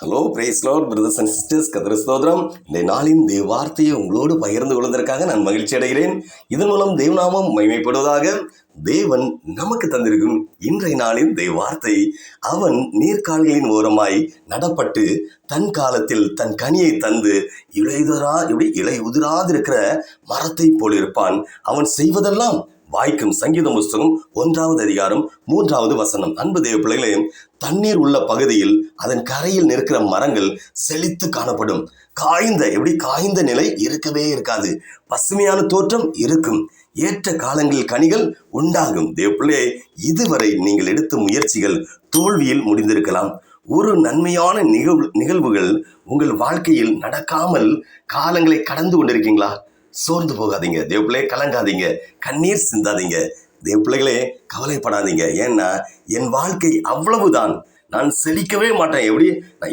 Hello price Lord brothers and sisters, கர்த்தருக்கு ஸ்தோத்திரம். இந்த நாளின் தேவ வார்த்தையை உங்களோடு பகிர்ந்து கொள்வதற்காக நான் மகிழ்ச்சி அடைகிறேன். இதன் மூலம் தேவநாமம் மகிமைப்படுவதாக. தேவன் நமக்கு தந்திருக்கும் இன்றைய நாளின் தேவ வார்த்தை, அவன் நீர்க்கால்களின் ஓரமாய் நடப்பட்டு தன் காலத்தில் தன் கனியை தந்து இலை உதிராதிருக்கிற மரத்தை போல் இருப்பான். அவன் செய்வதெல்லாம் வாய்க்கும். சங்கீதம் புஸ்தகம் 1வது அதிகாரம் 3வது வசனம். அன்பு தேவ பிள்ளைகளே, தண்ணீர் உள்ள பகுதியில் அதன் கரையில் நிற்கிற மரங்கள் செழித்து காணப்படும். காய்ந்த நிலை இருக்கவே இருக்காது. பசுமையான தோற்றம் இருக்கும். ஏற்ற காலங்களில் கனிகள் உண்டாகும். தேவ பிள்ளையே, இதுவரை நீங்கள் எடுத்த முயற்சிகள் தோல்வியில் முடிந்திருக்கலாம். ஒரு நன்மையான நிகழ்வுகள் உங்கள் வாழ்க்கையில் நடக்காமல் காலங்களை கடந்து கொண்டிருக்கீங்களா? சோர்ந்து போகாதீங்க தேவப்பிள்ளையே, கலங்காதீங்க, கண்ணீர் சிந்தாதீங்க தேவப்பிள்ளைகளே, கவலைப்படாதீங்க. ஏன்னா என் வாழ்க்கை அவ்வளவுதான், நான் செழிக்கவே மாட்டேன்.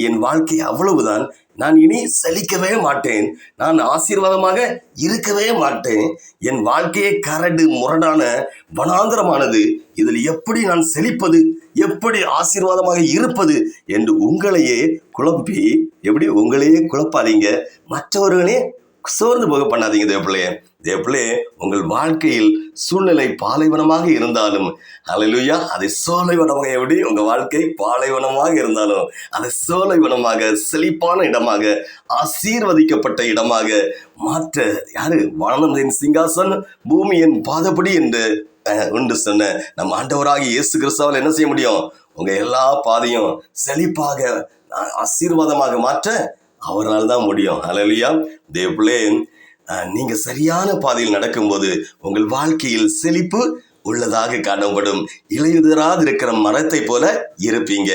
என் வாழ்க்கை அவ்வளவுதான், நான் இனி செழிக்கவே மாட்டேன், நான் ஆசீர்வாதமாக இருக்கவே மாட்டேன். என் வாழ்க்கையே கரடு முரடான வனாந்தரமானது. இதில் எப்படி நான் செழிப்பது, எப்படி ஆசீர்வாதமாக இருப்பது என்று உங்களையே குழப்பாதீங்க. மற்றவர்களே சோர்ந்து போக பண்ணாதீங்க தேவப்பிள்ளையே. உங்கள் வாழ்க்கையில் சூழ்நிலை பாலைவனமாக இருந்தாலும், அல்லேலூயா, அதை சோலைவனமாக உங்க வாழ்க்கை பாலைவனமாக இருந்தாலும் அதை சோலைவனமாக, செழிப்பான இடமாக, ஆசீர்வதிக்கப்பட்ட இடமாக மாற்ற வானத்தின் சிங்காசனம் பூமியின் பாதப்படி என்று உண்டு சொன்ன நம் ஆண்டவராகிய இயேசு கிறிஸ்துவால் என்ன செய்ய முடியும்? உங்க எல்லா பாதையும் செழிப்பாக, ஆசீர்வாதமாக மாற்ற அவரால் தான் முடியும். அல்லேலூயா. தேவப்பிள்ளையே, நீங்க சரியான பாதையில் நடக்கும்போது உங்கள் வாழ்க்கையில் செழிப்பு உள்ளதாக காணப்படும். இலையுதிராது இருக்கிற மரத்தை போல இருப்பீங்க.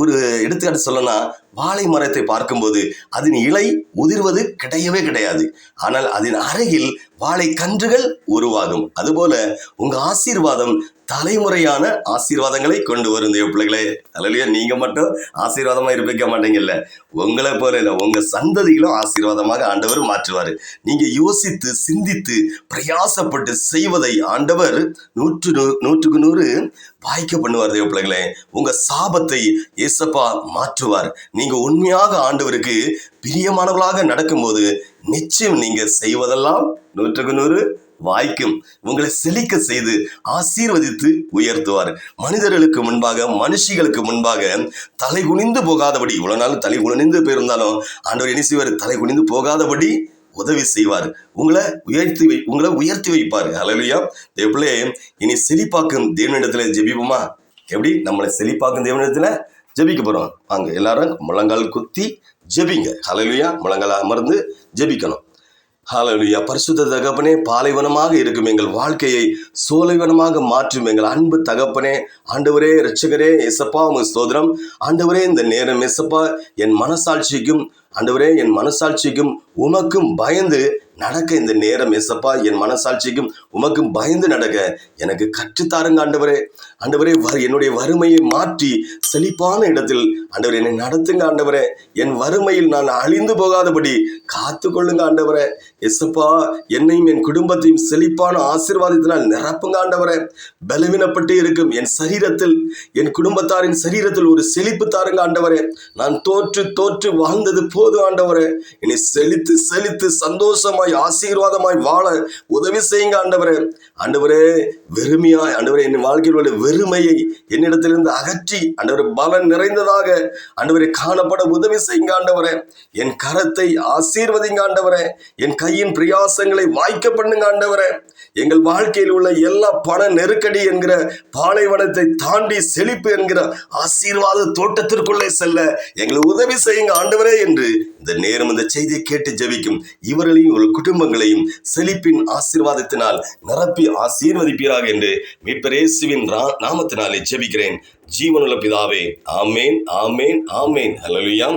ஒரு எடுத்துக்காட்டு சொல்லனா, வாழை மரத்தை பார்க்கும்போது அதன் இலை உதிர்வது கிடையாது. ஆனால் அதன் அருகில் வாழை கன்றுகள் உருவாகும். அதுபோல உங்க ஆசீர்வாதம் தலைமுறையான ஆசீர்வாதங்களை கொண்டு வரும் தேவ பிள்ளைகளே. அல்லேலூயா. நீங்க மட்டும் ஆசீர்வாதமா இருப்பிக்க மாட்டீங்கல்ல, உங்களை போல இல்லை, உங்க சந்ததிகளும் ஆசீர்வாதமாக ஆண்டவர் மாற்றுவார். நீங்க யோசித்து சிந்தித்து பிரயாசப்பட்டு செய்வதை ஆண்டவர் 100க்கு 100 வாய்க்க பண்ணுவார் தேவ பிள்ளைகளே. உங்க சாபத்தை இயேசப்பா மாற்றுவார். நீங்க உண்மையாக ஆண்டவருக்கு பிரியமானவர்களாக நடக்கும்போது நிச்சயம் நீங்க செய்வதெல்லாம் 100க்கு 100 வாய்க்கும். உங்களை செழிக்க செய்து ஆசீர்வதித்து உயர்த்துவார். மனிதர்களுக்கு முன்பாக, மனுஷிகளுக்கு முன்பாக தலை குனிந்து போகாதபடி, இவ்வளவு நாள் தலை குனிந்து போயிருந்தாலும் ஆண்டவர் என்ன செய்வார்? தலை குனிந்து போகாதபடி உதவி செய்வார். உங்களை உயர்த்தி வைப்பார். அல்லேலூயா. தேவப்பிள்ளையே, இனி செழிப்பாக்கும் தேவனிடத்துல ஜெபிப்போமா? எப்படி நம்மளை செழிப்பாக்கும் தேவனிடத்துல ஜெபிக்க போறோம். வாங்க எல்லாரும் முழங்கால் குத்தி ஜெபிங்க. அல்லேலூயா. முழங்கால் அமர்ந்து ஜெபிக்கணும். ஹல்லேலூயா. பரிசுத்த தகப்பனே, பாலைவனமாக இருக்கும் எங்கள் வாழ்க்கையை சோலைவனமாக மாற்றும் எங்கள் அன்பு தகப்பனே, ஆண்டவரே, இரட்சகரே, இயேசப்பா, உமக்கு ஸ்தோத்திரம். ஆண்டவரே, இந்த நேரம் இயேசப்பா, என் மனசாட்சிக்கும் உமக்கும் பயந்து நடக்க இந்த நேரம் இயேசப்பா, என் மனசாட்சிக்கும் உமக்கும் பயந்து நடக்க எனக்கு கற்றுத்தாருங்க ஆண்டவரே. என்னுடைய வறுமையை மாற்றி செழிப்பான இடத்தில் ஆண்டவரே என்னை நடத்துங்க ஆண்டவரே. என் வறுமையில் நான் அழிந்து போகாதபடி காத்து கொள்ளுங்க ஆண்டவரே. இயேசப்பா, என்னையும் என் குடும்பத்தையும் செழிப்பான ஆசீர்வாதத்தினால் நிரப்புங்க ஆண்டவரே. பலவீனப்பட்டு இருக்கும் என் குடும்பத்தாரின் சரீரத்தில் ஒரு செழிப்பு தாருங்க ஆண்டவரே. நான் தோற்று வாழ்ந்தது போது ஆண்டவரே. இனி செழித்து சந்தோஷமாய் ஆசீர்வாதமாய் வாழ உதவி செய்யுங்க ஆண்டவரே. வெறுமையாய் ஆண்டவரே, என் வாழ்க்கையில் உள்ள வெறுமையை என்னிடத்திலிருந்து அகற்றி ஆண்டவரே பலன் நிறைந்ததாக ஆண்டவரே காணப்பட உதவி செய்யுங்க ஆண்டவரே. என் கரத்தை ஆசீர்வதிங்க ஆண்டவரே. என் கையின் பிரயாசங்களை வாய்க்க பண்ணுங்க ஆண்டவரே. எங்கள் வாழ்க்கையில் உள்ள எல்லா பண நெருக்கடி என்கிற பாலைவனத்தை தாண்டி செழிப்பு என்கிற ஆசீர்வாத தோட்டத்திற்குள்ளே செல்ல எங்களை உதவி செய்யுங்க ஆண்டவரே என்று இந்த நேரம் இந்த செய்தியை கேட்டு ஜெபிக்கும் இவர்களையும் ஒரு குடும்பங்களையும் செழிப்பின் ஆசீர்வாதத்தினால் நிரப்பி ஆசீர்வதிப்பீராக என்று மீட்பர் இயேசுவின் நாமத்தினாலே ஜெபிக்கிறேன். ஜீவனுள்ள பிதாவே, ஆமேன், ஆமேன், ஆமேன். ஹல்லேலூயா.